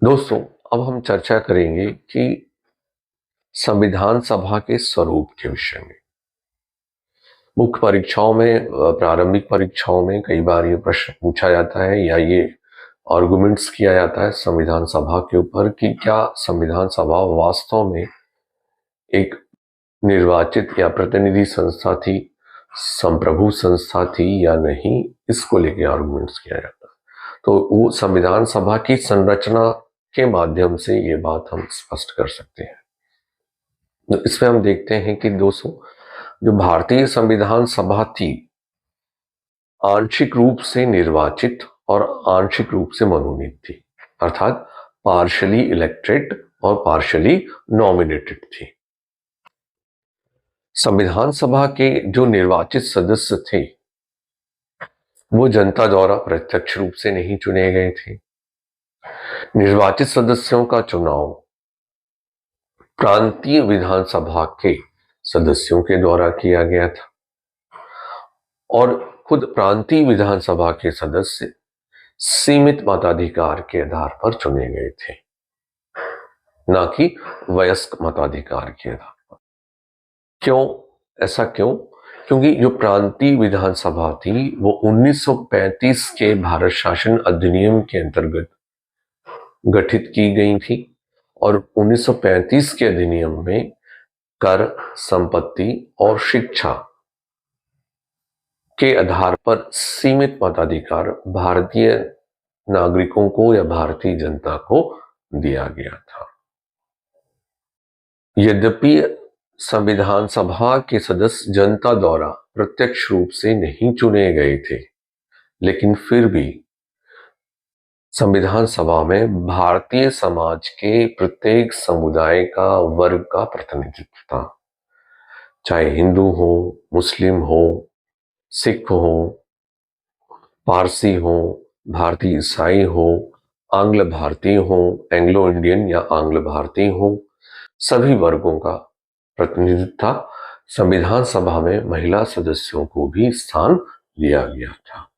दोस्तों, अब हम चर्चा करेंगे कि संविधान सभा के स्वरूप के विषय में। मुख्य परीक्षाओं में, प्रारंभिक परीक्षाओं में कई बार ये प्रश्न पूछा जाता है या ये आर्गुमेंट्स किया जाता है संविधान सभा के ऊपर कि क्या संविधान सभा वास्तव में एक निर्वाचित या प्रतिनिधि संस्था थी, संप्रभु संस्था थी या नहीं। इसको लेके आर्गुमेंट्स किया जाता है। तो वो संविधान सभा की संरचना के माध्यम से ये बात हम स्पष्ट कर सकते हैं। तो इसमें हम देखते हैं कि दोस्तों, जो भारतीय संविधान सभा थी, आंशिक रूप से निर्वाचित और आंशिक रूप से मनोनीत थी, अर्थात पार्शली इलेक्टेड और पार्शली नॉमिनेटेड थी। संविधान सभा के जो निर्वाचित सदस्य थे वो जनता द्वारा प्रत्यक्ष रूप से नहीं चुने गए थे। निर्वाचित सदस्यों का चुनाव प्रांतीय विधानसभा के सदस्यों के द्वारा किया गया था और खुद प्रांतीय विधानसभा के सदस्य सीमित मताधिकार के आधार पर चुने गए थे, ना कि वयस्क मताधिकार के आधार पर। ऐसा क्यों? क्योंकि जो प्रांतीय विधानसभा थी वो 1935 के भारत शासन अधिनियम के अंतर्गत गठित की गई थी और 1935 के अधिनियम में कर, संपत्ति और शिक्षा के आधार पर सीमित मताधिकार भारतीय नागरिकों को या भारतीय जनता को दिया गया था। यद्यपि संविधान सभा के सदस्य जनता द्वारा प्रत्यक्ष रूप से नहीं चुने गए थे, लेकिन फिर भी संविधान सभा में भारतीय समाज के प्रत्येक समुदाय का, वर्ग का प्रतिनिधित्व था। चाहे हिंदू हो, मुस्लिम हो, सिख हो, पारसी हो, भारतीय ईसाई हो, आंग्ल भारतीय हो, एंग्लो इंडियन या आंग्ल भारतीय हो, सभी वर्गों का प्रतिनिधित्व था। संविधान सभा में महिला सदस्यों को भी स्थान दिया गया था।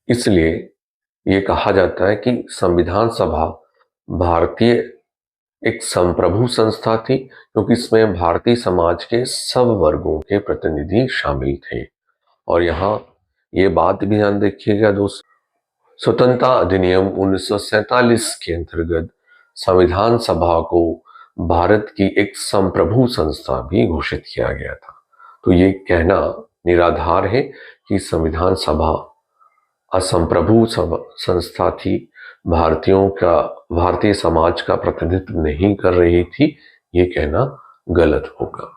इसलिए ये कहा जाता है कि संविधान सभा भारतीय एक संप्रभु संस्था थी, क्योंकि इसमें भारतीय समाज के सब वर्गों के प्रतिनिधि शामिल थे। और यहाँ ये बात भी ध्यान रखिएगा दोस्तों, स्वतंत्रता अधिनियम 1947 के अंतर्गत संविधान सभा को भारत की एक संप्रभु संस्था भी घोषित किया गया था। तो ये कहना निराधार है कि संविधान सभा असंप्रभु संस्था थी, भारतीय समाज का प्रतिनिधित्व नहीं कर रही थी, ये कहना गलत होगा।